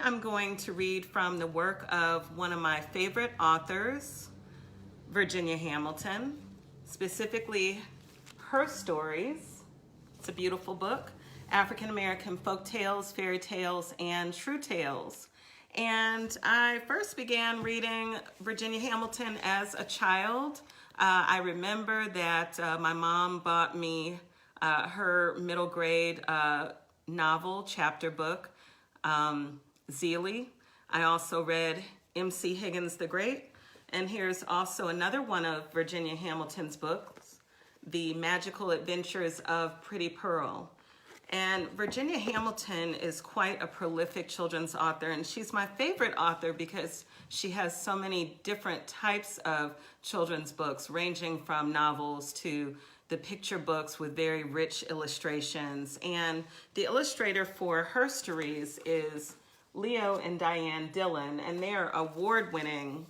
I'm going to read from the work of one of my favorite authors, Virginia Hamilton, specifically her stories. It's a beautiful book, African American Folk Tales, Fairy Tales, and True Tales. And I first began reading Virginia Hamilton as a child. I remember that my mom bought me her middle grade novel chapter book, Zelie. I also read M.C. Higgins the Great. And here's also another one of Virginia Hamilton's books, The Magical Adventures of Pretty Pearl. And Virginia Hamilton is quite a prolific children's author, and she's my favorite author because she has so many different types of children's books, ranging from novels to the picture books with very rich illustrations. And the illustrator for her stories is Leo and Diane Dillon, and they're award-winning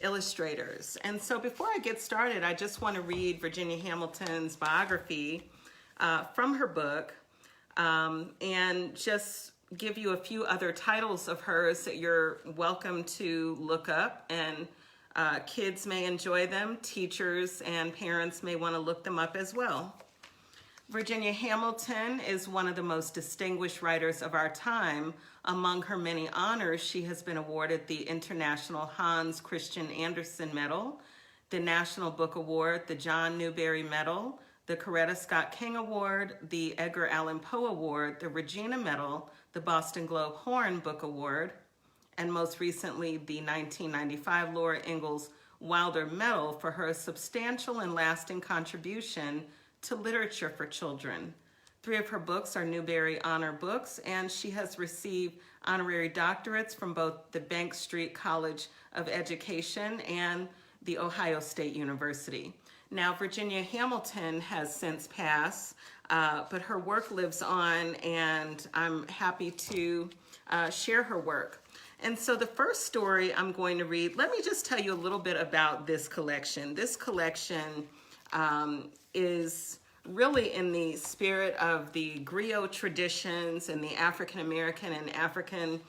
illustrators. And so before I get started, I just want to read Virginia Hamilton's biography from her book, and just give you a few other titles of hers that you're welcome to look up, and kids may enjoy them. Teachers and parents may want to look them up as well. Virginia Hamilton is one of the most distinguished writers of our time. Among her many honors, she has been awarded the International Hans Christian Andersen Medal, the National Book Award, the John Newbery Medal, the Coretta Scott King Award, the Edgar Allan Poe Award, the Regina Medal, the Boston Globe Horn Book Award, and most recently the 1995 Laura Ingalls Wilder Medal for her substantial and lasting contribution to literature for children. 3 of her books are Newbery Honor Books, and she has received honorary doctorates from both the Bank Street College of Education and the Ohio State University. Now, Virginia Hamilton has since passed, but her work lives on, and I'm happy to share her work. And so the first story I'm going to read, let me just tell you a little bit about this collection. This collection is really in the spirit of the griot traditions and the African American and African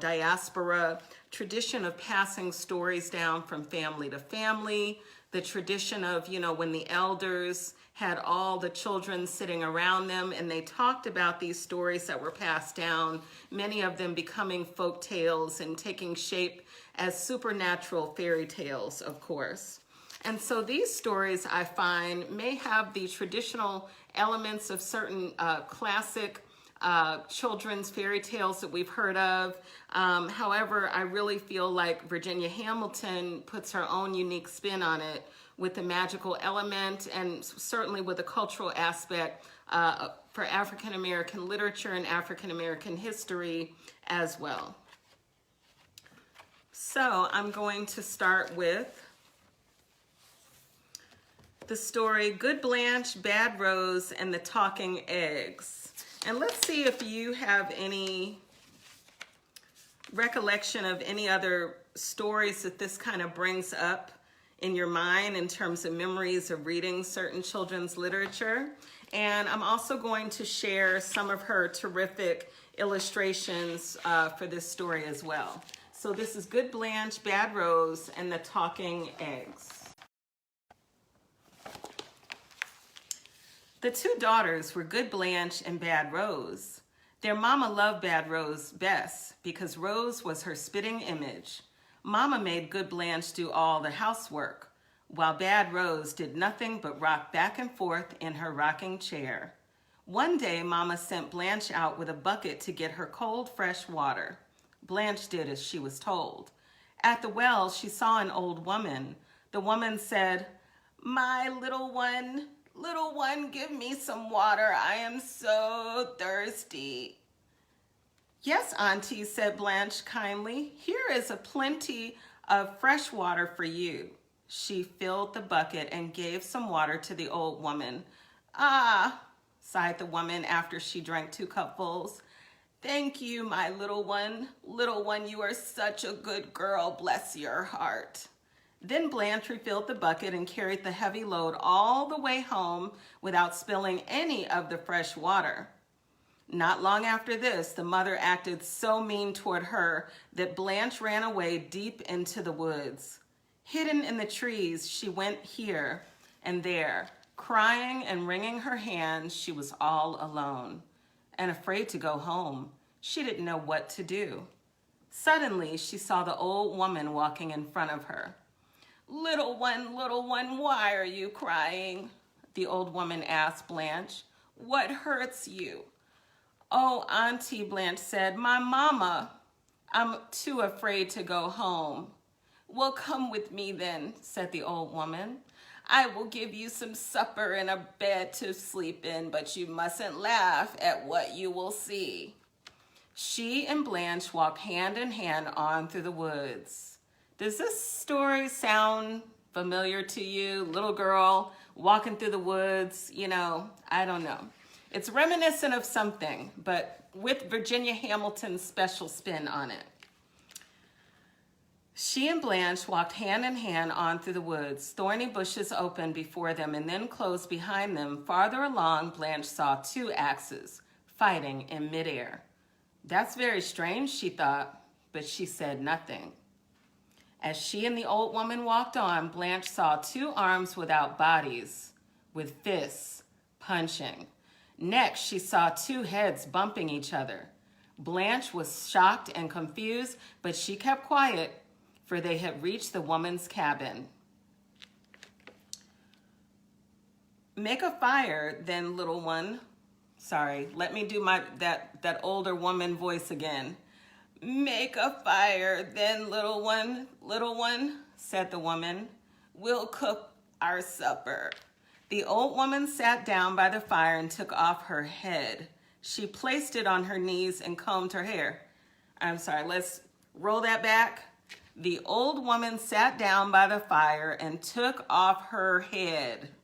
diaspora tradition of passing stories down from family to family, the tradition of, when the elders had all the children sitting around them and they talked about these stories that were passed down, many of them becoming folk tales and taking shape as supernatural fairy tales, of course. And so these stories, I find, may have the traditional elements of certain classic children's fairy tales that we've heard of. However, I really feel like Virginia Hamilton puts her own unique spin on it with the magical element and certainly with a cultural aspect for African American literature and African American history as well. So I'm going to start with the story Good Blanche, Bad Rose, and the Talking Eggs. And let's see if you have any recollection of any other stories that this kind of brings up in your mind in terms of memories of reading certain children's literature. And I'm also going to share some of her terrific illustrations for this story as well. So this is Good Blanche, Bad Rose, and the Talking Eggs. The 2 daughters were Good Blanche and Bad Rose. Their mama loved Bad Rose best because Rose was her spitting image. Mama made Good Blanche do all the housework, while Bad Rose did nothing but rock back and forth in her rocking chair. One day, Mama sent Blanche out with a bucket to get her cold, fresh water. Blanche did as she was told. At the well, she saw an old woman. The woman said, "My little one, give me some water. I am so thirsty." "Yes, Auntie," said Blanche kindly. "Here is a plenty of fresh water for you." She filled the bucket and gave some water to the old woman. "Ah," sighed the woman after she drank 2 cupfuls. "Thank you, my little one. Little one, you are such a good girl, bless your heart." Then Blanche refilled the bucket and carried the heavy load all the way home without spilling any of the fresh water. Not long after this, the mother acted so mean toward her that Blanche ran away deep into the woods. Hidden in the trees, she went here and there, crying and wringing her hands. She was all alone and afraid to go home. She didn't know what to do. Suddenly, she saw the old woman walking in front of her. Little one, why are you crying?" the old woman asked Blanche. "What hurts you?" "Oh, Auntie," Blanche said, "my mama. I'm too afraid to go home." "Well, come with me then," said the old woman. "I will give you some supper and a bed to sleep in, but you mustn't laugh at what you will see." She and Blanche walked hand in hand on through the woods. Does this story sound familiar to you? Little girl walking through the woods, I don't know. It's reminiscent of something, but with Virginia Hamilton's special spin on it. She and Blanche walked hand in hand on through the woods. Thorny bushes opened before them and then closed behind them. Farther along, Blanche saw two axes fighting in midair. "That's very strange," she thought, but she said nothing. As she and the old woman walked on, Blanche saw two arms without bodies, with fists punching. Next, she saw two heads bumping each other. Blanche was shocked and confused, but she kept quiet, for they had reached the woman's cabin. "Make a fire, then, little one." Sorry, let me do that older woman voice again. "Make a fire, then, little one," said the woman. "We'll cook our supper." The old woman sat down by the fire and took off her head. She placed it on her knees and combed her hair. I'm sorry, let's roll that back. The old woman sat down by the fire and took off her head.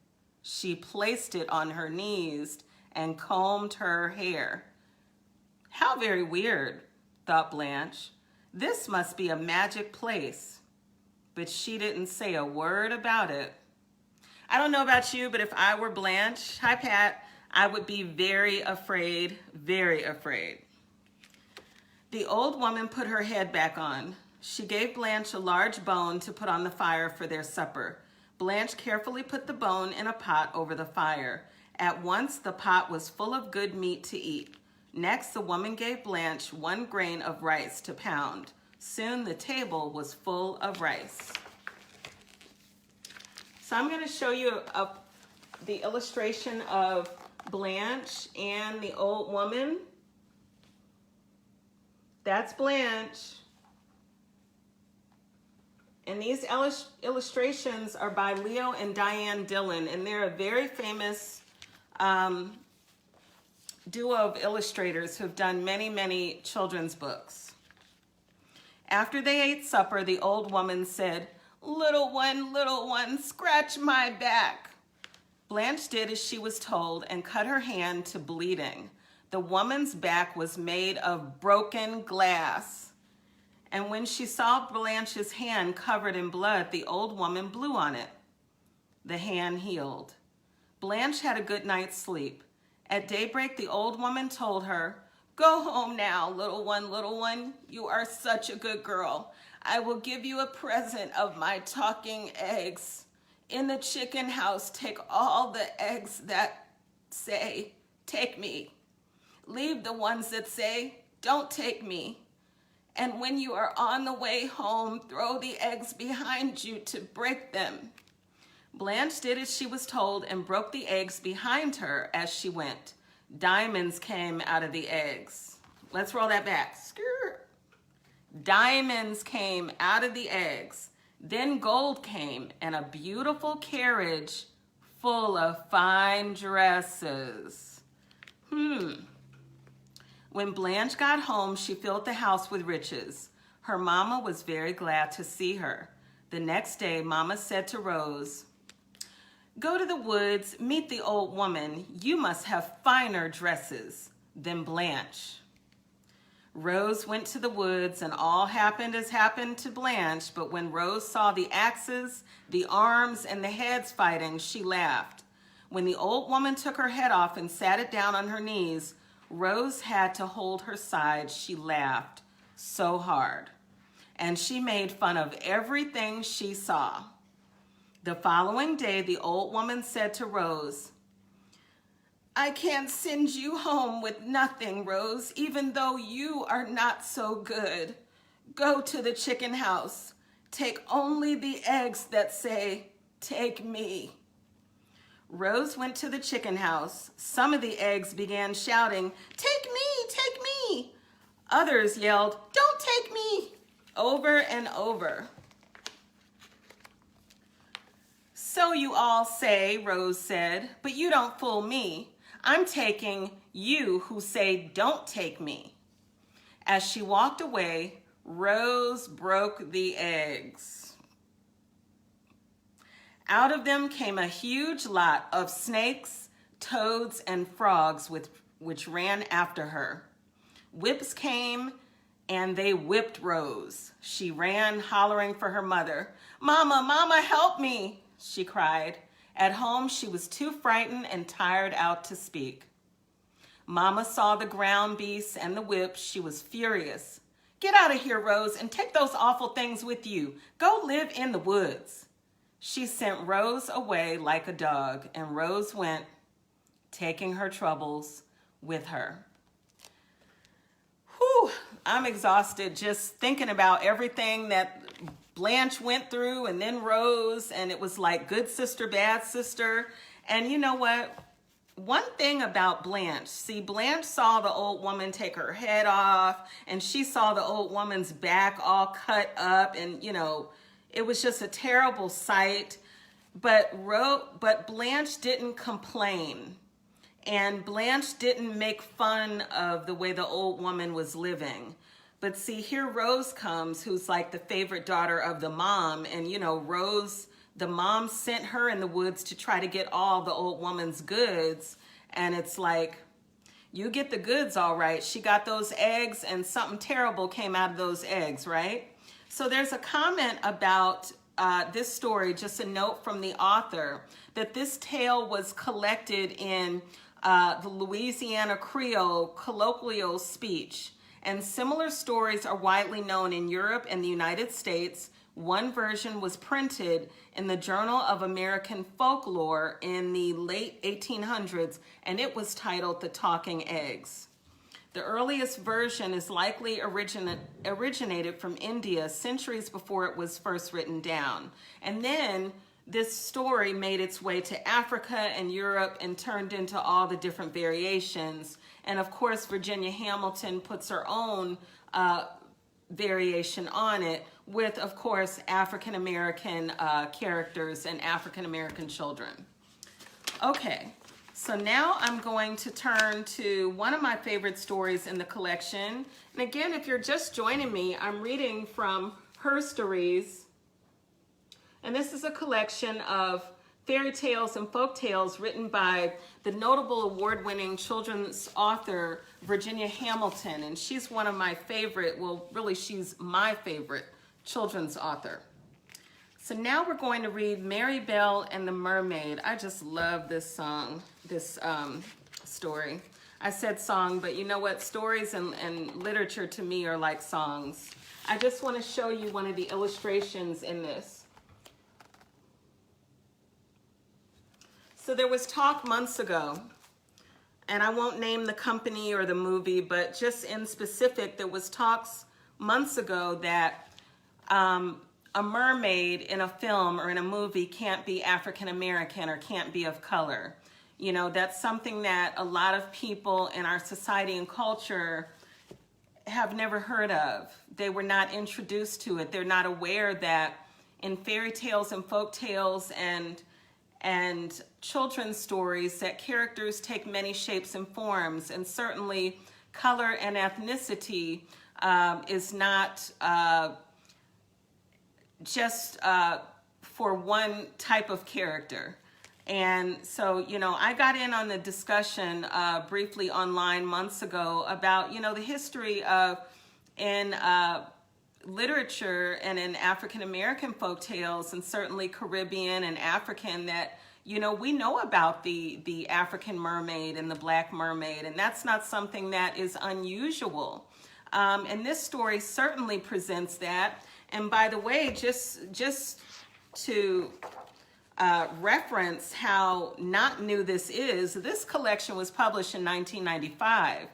She placed it on her knees and combed her hair. How very weird, thought Blanche. This must be a magic place. But she didn't say a word about it. I don't know about you, but if I were Blanche, hi Pat, I would be very afraid, very afraid. The old woman put her head back on. She gave Blanche a large bone to put on the fire for their supper. Blanche carefully put the bone in a pot over the fire. At once, the pot was full of good meat to eat. Next, the woman gave Blanche 1 grain of rice to pound. Soon, the table was full of rice. So I'm going to show you the illustration of Blanche and the old woman. That's Blanche. And these illustrations are by Leo and Diane Dillon, and they're a very famous duo of illustrators who've done many, many children's books. After they ate supper, the old woman said, little one, scratch my back." Blanche did as she was told and cut her hand to bleeding. The woman's back was made of broken glass. And when she saw Blanche's hand covered in blood, the old woman blew on it. The hand healed. Blanche had a good night's sleep. At daybreak, the old woman told her, "Go home now, little one. You are such a good girl. I will give you a present of my talking eggs. In the chicken house, take all the eggs that say, 'Take me.' Leave the ones that say, 'Don't take me.' And when you are on the way home, throw the eggs behind you to break them." Blanche did as she was told and broke the eggs behind her as she went. Diamonds came out of the eggs. Let's roll that back. Diamonds came out of the eggs. Then gold came and a beautiful carriage full of fine dresses. When Blanche got home, she filled the house with riches. Her mama was very glad to see her. The next day, Mama said to Rose, "Go to the woods, meet the old woman. You must have finer dresses than Blanche." Rose went to the woods, and all happened as happened to Blanche, but when Rose saw the axes, the arms, and the heads fighting, she laughed. When the old woman took her head off and sat it down on her knees, Rose had to hold her side. She laughed so hard, and she made fun of everything she saw. The following day, the old woman said to Rose, "I can't send you home with nothing, Rose, even though you are not so good. Go to the chicken house. Take only the eggs that say, 'Take me.'" Rose went to the chicken house. Some of the eggs began shouting, "Take me, take me." Others yelled, "Don't take me," over and over. "So you all say," Rose said, "but you don't fool me. I'm taking you who say don't take me." As she walked away, Rose broke the eggs. Out of them came a huge lot of snakes, toads, and frogs which ran after her. Whips came and they whipped Rose. She ran hollering for her mother. "Mama, Mama, help me," she cried. At home, she was too frightened and tired out to speak. Mama saw the ground beasts and the whips. She was furious. "Get out of here, Rose, and take those awful things with you. Go live in the woods." She sent Rose away like a dog, and Rose went, taking her troubles with her. Whew, I'm exhausted just thinking about everything that Blanche went through, and then Rose, and it was like good sister, bad sister. And you know what? One thing about Blanche, see, Blanche saw the old woman take her head off, and she saw the old woman's back all cut up, and you know, it was just a terrible sight. But Blanche didn't complain, and Blanche didn't make fun of the way the old woman was living. But see, here Rose comes, who's like the favorite daughter of the mom. And, you know, Rose, the mom sent her in the woods to try to get all the old woman's goods. And it's like, you get the goods all right. She got those eggs and something terrible came out of those eggs, right? So there's a comment about this story, just a note from the author, that this tale was collected in the Louisiana Creole colloquial speech. And similar stories are widely known in Europe and the United States. One version was printed in the Journal of American Folklore in the late 1800s, and it was titled The Talking Eggs. The earliest version is likely originated from India centuries before it was first written down. And then this story made its way to Africa and Europe and turned into all the different variations. And of course, Virginia Hamilton puts her own variation on it with, of course, African-American characters and African-American children. Okay, so now I'm going to turn to one of my favorite stories in the collection. And again, if you're just joining me, I'm reading from Her Stories. And this is a collection of fairy tales and folk tales written by the notable award-winning children's author, Virginia Hamilton. And she's one of my favorite, well, really, she's my favorite children's author. So now we're going to read Marybel and the Mermaid. I just love this song, this story. I said song, but you know what? Stories and literature to me are like songs. I just want to show you one of the illustrations in this. So there was talk months ago, and I won't name the company or the movie, but just in specific, there was talks months ago that a mermaid in a film or in a movie can't be African American or can't be of color. You know, that's something that a lot of people in our society and culture have never heard of. They were not introduced to it. They're not aware that in fairy tales and folk tales and children's stories that characters take many shapes and forms, and certainly color and ethnicity is not just for one type of character. And so, you know, I got in on the discussion briefly online months ago about, you know, the history of in literature and in African American folk tales, and certainly Caribbean and African, that You know, we know about the African mermaid and the black mermaid, and that's not something that is unusual. And this story certainly presents that. And by the way, just to reference how not new this collection was published in 1995.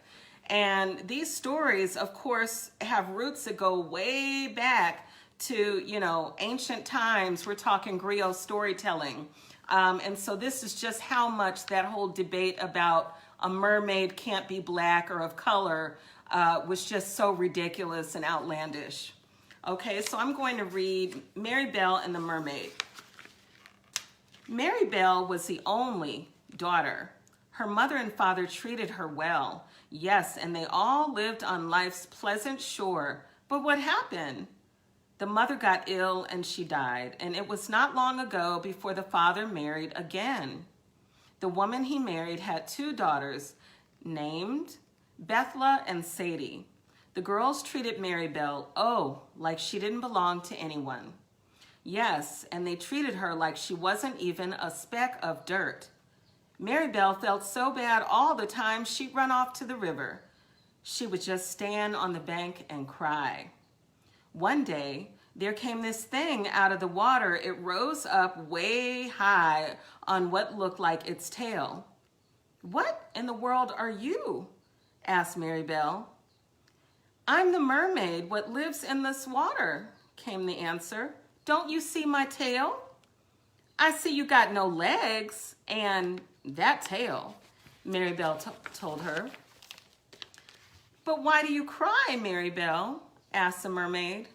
And these stories, of course, have roots that go way back to, you know, ancient times. We're talking griot storytelling. And so this is just how much that whole debate about a mermaid can't be black or of color was just so ridiculous and outlandish. Okay, so I'm going to read Marybel and the Mermaid. Marybel was the only daughter. Her mother and father treated her well. Yes, and they all lived on life's pleasant shore. But what happened? The mother got ill and she died, and it was not long ago before the father married again. The woman he married had 2 daughters named Belle and Sadie. The girls treated Marybel, like she didn't belong to anyone. Yes, and they treated her like she wasn't even a speck of dirt. Marybel felt so bad all the time she'd run off to the river. She would just stand on the bank and cry. One day, there came this thing out of the water. It rose up way high on what looked like its tail. "What in the world are you?" asked Marybel. "I'm the mermaid what lives in this water," came the answer. "Don't you see my tail?" "I see you got no legs and that tail," Marybel told her. "But why do you cry, Marybel?" asked the mermaid.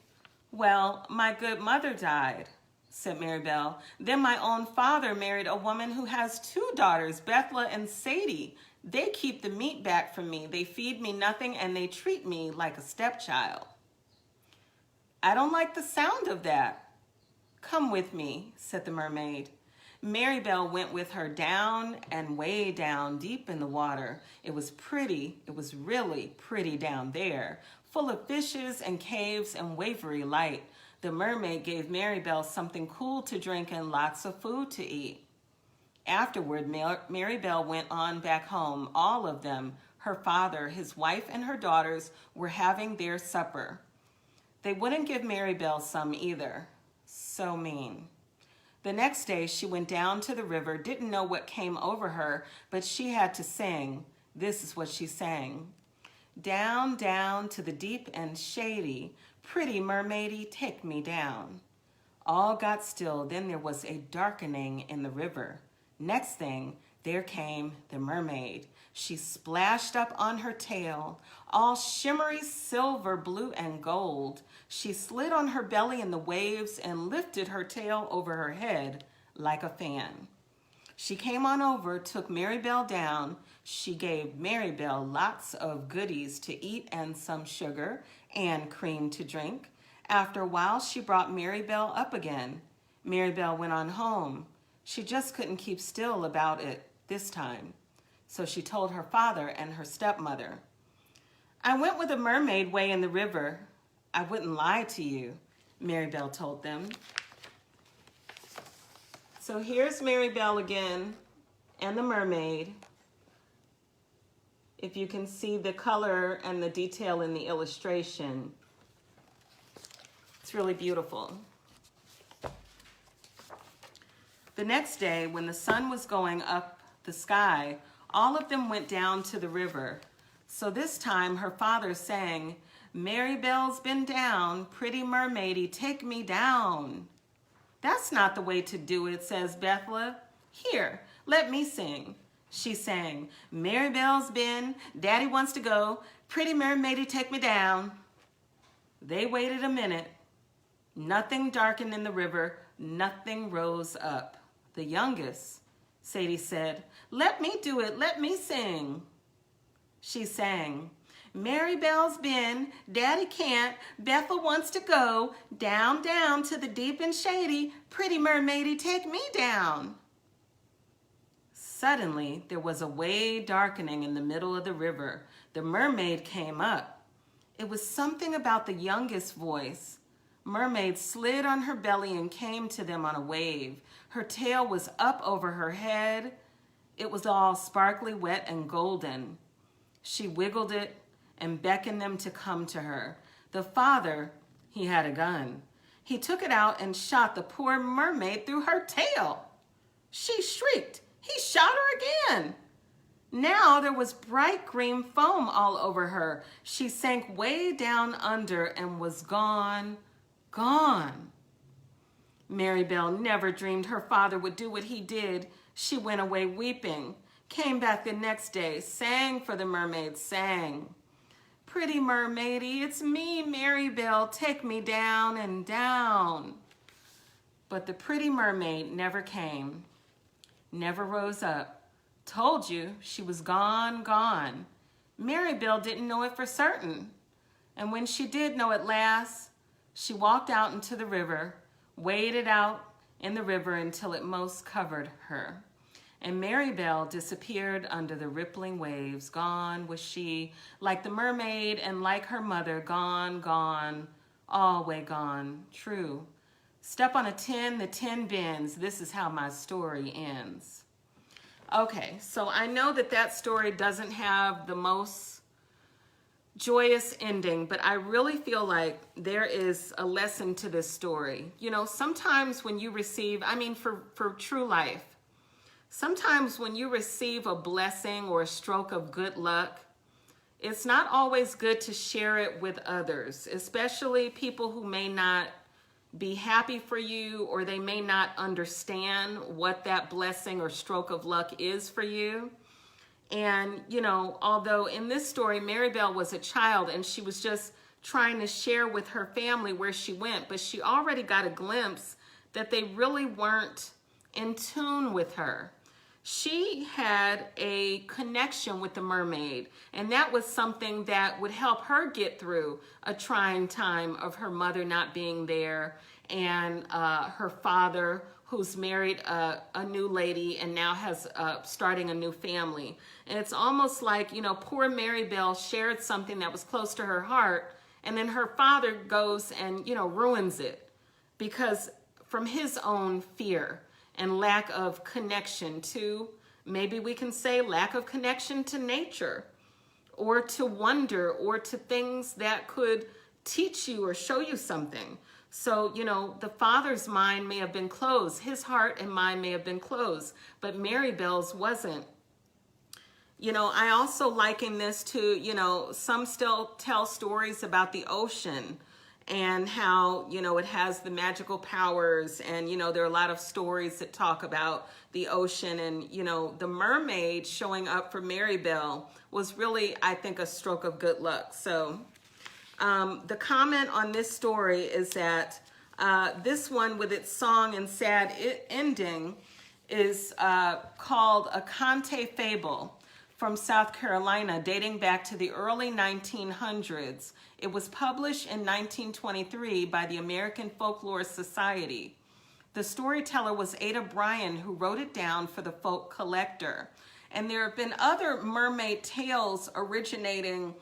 "Well, my good mother died," said Marybel. "Then my own father married a woman who has 2 daughters, Belle and Sadie. They keep the meat back from me. They feed me nothing and they treat me like a stepchild." "I don't like the sound of that." "Come with me," said the mermaid. Marybel went with her down and way down deep in the water. It was pretty. It was really pretty down there, full of fishes and caves and wavery light. The mermaid gave Marybel something cool to drink and lots of food to eat. Afterward, Marybel went on back home. All of them, her father, his wife, and her daughters, were having their supper. They wouldn't give Marybel some either. So mean. The next day, she went down to the river, didn't know what came over her, but she had to sing. This is what she sang. "Down, down to the deep and shady, pretty mermaidy, take me down." All got still. Then there was a darkening in the river. Next thing, there came the mermaid. She splashed up on her tail, all shimmery silver, blue, and gold. She slid on her belly in the waves and lifted her tail over her head like a fan. She came on over, took Marybel down. She gave Marybel lots of goodies to eat and some sugar and cream to drink. After a while, she brought Marybel up again. Marybel went on home. She just couldn't keep still about it this time. So she told her father and her stepmother. "I went with a mermaid way in the river. I wouldn't lie to you," Marybel told them. So here's Marybel again and the mermaid. If you can see the color and the detail in the illustration, it's really beautiful. The next day, when the sun was going up the sky, all of them went down to the river. So this time her father sang, "Marybel's been down, pretty mermaidy, take me down." "That's not the way to do it," says Belle. "Here, let me sing." She sang, "Marybel's been, daddy wants to go, pretty mermaidy, take me down." They waited a minute. Nothing darkened in the river, nothing rose up. The youngest, Sadie said, "Let me do it, let me sing." She sang, "Marybel's been, daddy can't, Belle wants to go, down, down to the deep and shady, pretty mermaidy, take me down." Suddenly, there was a way darkening in the middle of the river. The mermaid came up. It was something about the youngest voice. Mermaid slid on her belly and came to them on a wave. Her tail was up over her head. It was all sparkly wet and golden. She wiggled it and beckoned them to come to her. The father, he had a gun. He took it out and shot the poor mermaid through her tail. She shrieked. He shot her again. Now there was bright green foam all over her. She sank way down under and was gone, gone. Marybel never dreamed her father would do what he did. She went away weeping, came back the next day, sang for the mermaid, sang. Pretty mermaidy, it's me, Marybel, take me down and down. But the pretty mermaid never came, never rose up. Told you she was gone, gone. Marybel didn't know it for certain. And when she did know at last, she walked out into the river, waded out in the river until it most covered her. And Marybel disappeared under the rippling waves. Gone was she, like the mermaid and like her mother, gone, gone, always gone, true. Step on a tin, the tin bends. This is how my story ends. Okay, so I know that that story doesn't have the most joyous ending, but I really feel like there is a lesson to this story. You know, sometimes when you receive, I mean, for true life, sometimes when you receive a blessing or a stroke of good luck, it's not always good to share it with others, especially people who may not be happy for you, or they may not understand what that blessing or stroke of luck is for you. And, you know, although in this story, Marybel was a child and she was just trying to share with her family where she went, but she already got a glimpse that they really weren't in tune with her. She had a connection with the mermaid, and that was something that would help her get through a trying time of her mother not being there and her father, who's married a new lady and now has starting a new family. And it's almost like, you know, poor Marybel shared something that was close to her heart, and then her father goes and, you know, ruins it because from his own fear and lack of connection to, maybe we can say lack of connection to nature or to wonder or to things that could teach you or show you something. So, you know, the father's mind may have been closed. His heart and mind may have been closed, but Marybel's wasn't. You know, I also liken this to, you know, some still tell stories about the ocean and how, you know, it has the magical powers. And, you know, there are a lot of stories that talk about the ocean. And, you know, the mermaid showing up for Marybel was really, I think, a stroke of good luck. So the comment on this story is that this one, with its song and sad ending, is called a Conte Fable from South Carolina, dating back to the early 1900s. It was published in 1923 by the American Folklore Society. The storyteller was Ada Bryan, who wrote it down for the Folk Collector. And there have been other mermaid tales originating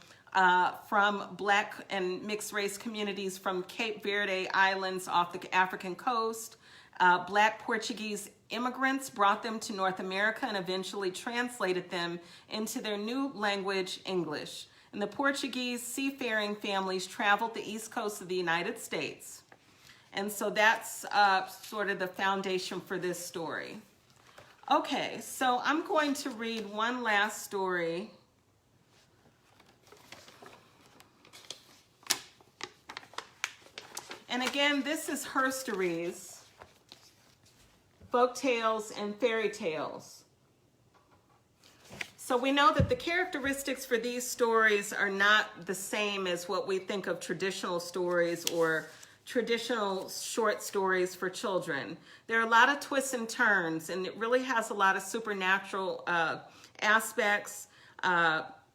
from Black and mixed race communities from Cape Verde Islands off the African coast. Black Portuguese immigrants brought them to North America and eventually translated them into their new language, English. And the Portuguese seafaring families traveled the east coast of the United States. And so that's sort of the foundation for this story. Okay, so I'm going to read one last story. And again, this is Herstories, Folk Tales and Fairy Tales. So we know that the characteristics for these stories are not the same as what we think of traditional stories or traditional short stories for children. There are a lot of twists and turns, and it really has a lot of supernatural aspects,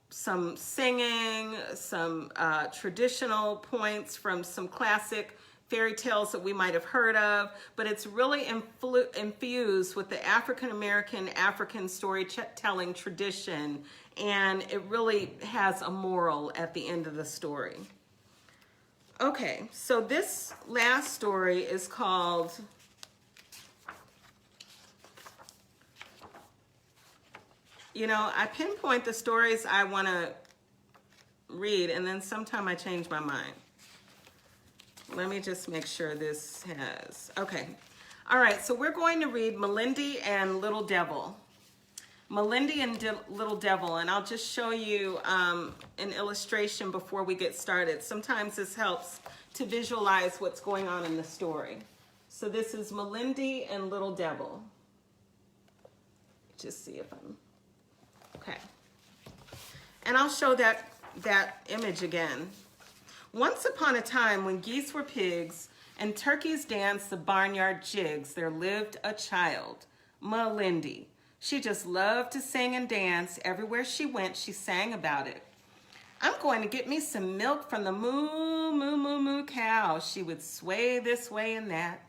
some singing, some traditional points from some classic fairy tales that we might have heard of, but it's really infused with the African storytelling tradition, and it really has a moral at the end of the story. Okay, so this last story is called I pinpoint the stories I want to read, and then sometime I change my mind. Let me just make sure this has, okay. All right, so we're going to read Melindy and Little Devil. Melindy and Little Devil, and I'll just show you an illustration before we get started. Sometimes this helps to visualize what's going on in the story. So this is Melindy and Little Devil. Just see if I'm, okay. And I'll show that image again. Once upon a time, when geese were pigs and turkeys danced the barnyard jigs, there lived a child, Melindy. She just loved to sing and dance. Everywhere she went, she sang about it. I'm going to get me some milk from the moo, moo, moo, moo cow. She would sway this way and that,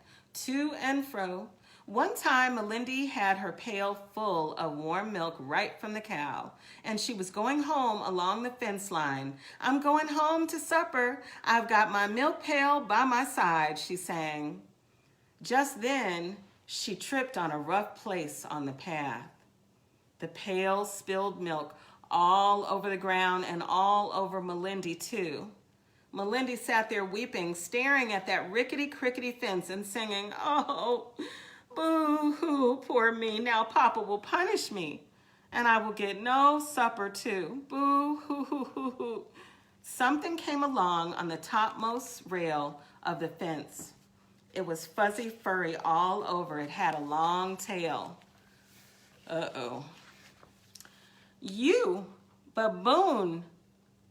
to and fro. One time, Melindy had her pail full of warm milk right from the cow, and she was going home along the fence line. I'm going home to supper. I've got my milk pail by my side, she sang. Just then, she tripped on a rough place on the path. The pail spilled milk all over the ground and all over Melindy, too. Melindy sat there weeping, staring at that rickety-crickety fence and singing, oh, boo-hoo, poor me. Now Papa will punish me, and I will get no supper, too. Boo-hoo-hoo-hoo-hoo. Something came along on the topmost rail of the fence. It was fuzzy, furry all over. It had a long tail. Uh-oh. You, baboon,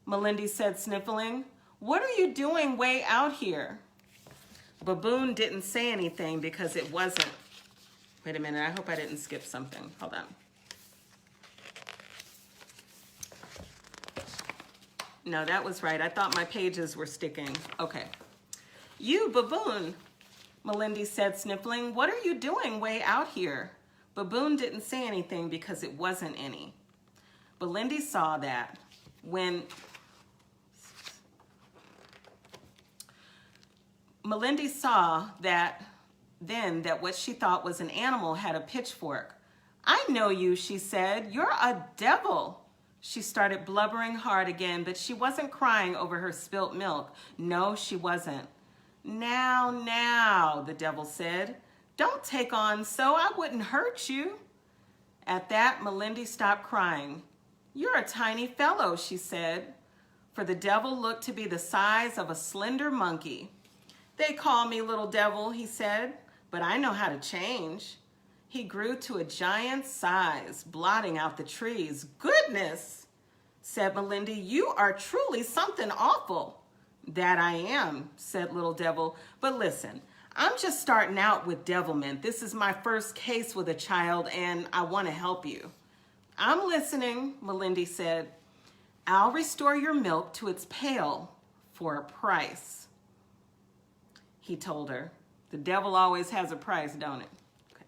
Melindy said, sniffling. What are you doing way out here? Baboon didn't say anything because it wasn't. Wait a minute, I hope I didn't skip something. Hold on. No, that was right. I thought my pages were sticking. Okay. You, baboon, Melindy said, sniffling. What are you doing way out here? Baboon didn't say anything because it wasn't any. Melindy saw that when Melindy saw that what she thought was an animal had a pitchfork. I know you, she said. You're a devil. She started blubbering hard again, but she wasn't crying over her spilt milk. No, she wasn't. Now, the devil said. Don't take on so, I wouldn't hurt you. At that, Melindy stopped crying. You're a tiny fellow, she said, for the devil looked to be the size of a slender monkey. They call me Little Devil, he said, but I know how to change. He grew to a giant size, blotting out the trees. Goodness, said Melindy, you are truly something awful. That I am, said Little Devil, but listen, I'm just starting out with devilment. This is my first case with a child, and I want to help you. I'm listening, Melindy said. I'll restore your milk to its pail for a price, he told her. The devil always has a price, don't it? Okay.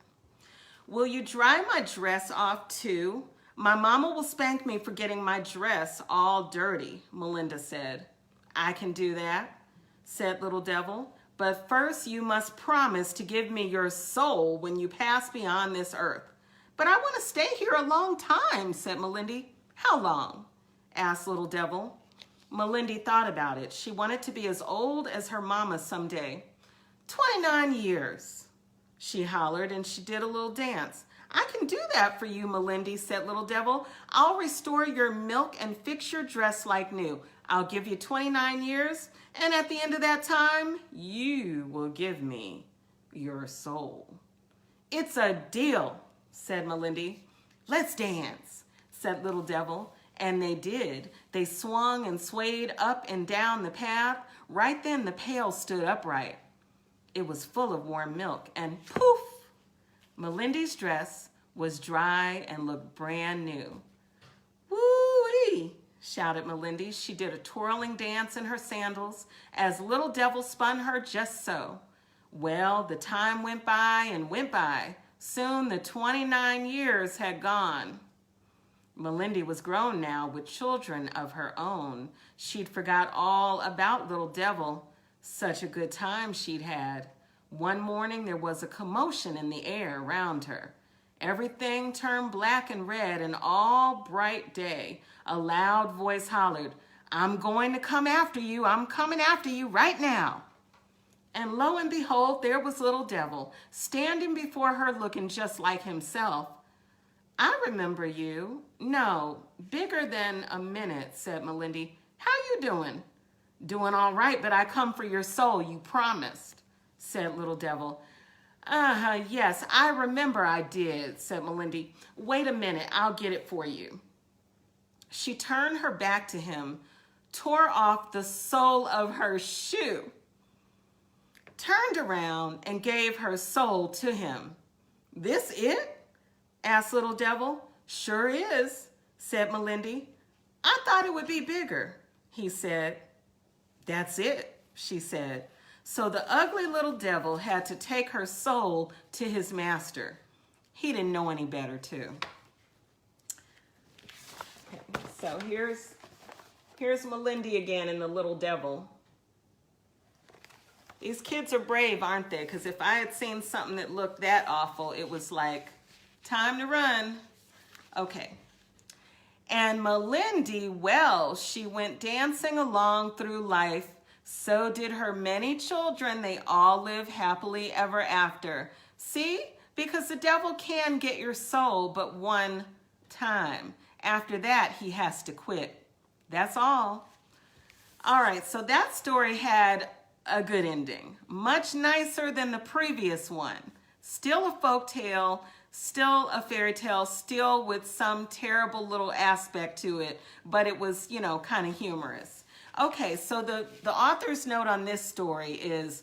Will you dry my dress off too? My mama will spank me for getting my dress all dirty, Melinda said. I can do that, said Little Devil. But first you must promise to give me your soul when you pass beyond this earth. But I want to stay here a long time, said Melindy. How long? Asked Little Devil. Melindy thought about it. She wanted to be as old as her mama someday. 29 years, she hollered, and she did a little dance. I can do that for you, Melindy, said Little Devil. I'll restore your milk and fix your dress like new. I'll give you 29 years, and at the end of that time, you will give me your soul. It's a deal, said Melindy. Let's dance, said Little Devil. And they did. They swung and swayed up and down the path. Right then, the pail stood upright. It was full of warm milk, and poof! Melindy's dress was dry and looked brand new. Woo-wee! Shouted Melindy. She did a twirling dance in her sandals as Little Devil spun her just so. Well, the time went by and went by. Soon the 29 years had gone. Melindy was grown now with children of her own. She'd forgot all about Little Devil, Such a good time she'd had. One morning there was a commotion in the air around her. Everything turned black and red, and all bright day, a loud voice hollered, "I'm going to come after you. I'm coming after you right now." And lo and behold, there was Little Devil, standing before her looking just like himself. "I remember you." "No, bigger than a minute," said Melindy. "How you doing?" "Doing all right, but I come for your soul, you promised," said Little Devil. Yes, I remember I did," said Melindy. "Wait a minute, I'll get it for you." She turned her back to him, tore off the sole of her shoe, turned around, and gave her soul to him. "This it?" asked Little Devil. "Sure is," said Melindy. "I thought it would be bigger," he said. "That's it," she said. So the ugly Little Devil had to take her soul to his master. He didn't know any better, too. Okay, so here's Melindy again and the Little Devil. These kids are brave, aren't they? Because if I had seen something that looked that awful, it was like, time to run. Okay. And Melindy, well, she went dancing along through life. So did her many children. They all live happily ever after. See? Because the devil can get your soul but one time. After that, he has to quit. That's all. All right, so that story had a good ending. Much nicer than the previous one. Still a folk tale, still a fairy tale, still with some terrible little aspect to it, but it was, you know, kind of humorous. Okay, so the author's note on this story is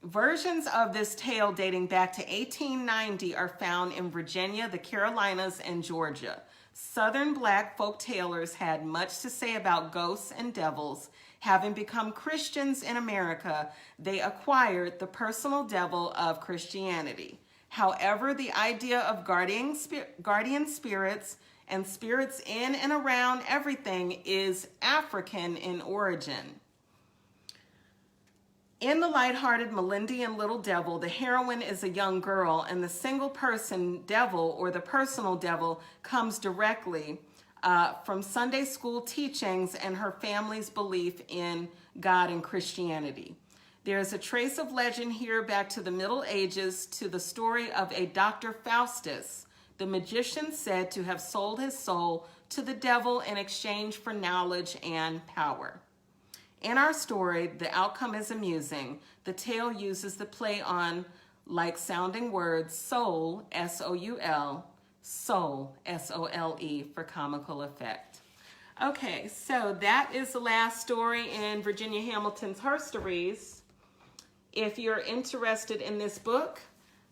versions of this tale dating back to 1890 are found in Virginia, the Carolinas, and Georgia. Southern black folk tellers had much to say about ghosts and devils. Having become Christians in America, they acquired the personal devil of Christianity. However, the idea of guardian spirits and spirits in and around everything is African in origin. In the lighthearted Melindy and Little Devil, the heroine is a young girl, and the single person devil, or the personal devil, comes directly from Sunday school teachings and her family's belief in God and Christianity. There's a trace of legend here back to the Middle Ages, to the story of a Dr. Faustus, the magician said to have sold his soul to the devil in exchange for knowledge and power. In our story, the outcome is amusing. The tale uses the play on like sounding words, soul, S-O-U-L, soul, S-O-L-E, for comical effect. Okay, so that is the last story in Virginia Hamilton's Herstories. If you're interested in this book,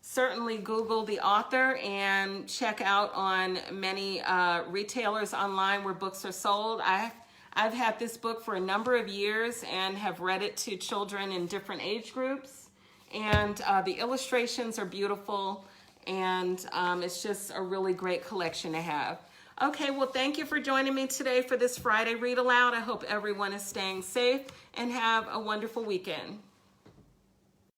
certainly Google the author and check out on many retailers online where books are sold. I've had this book for a number of years and have read it to children in different age groups. And the illustrations are beautiful, and it's just a really great collection to have. Okay, well, thank you for joining me today for this Friday Read Aloud. I hope everyone is staying safe and have a wonderful weekend.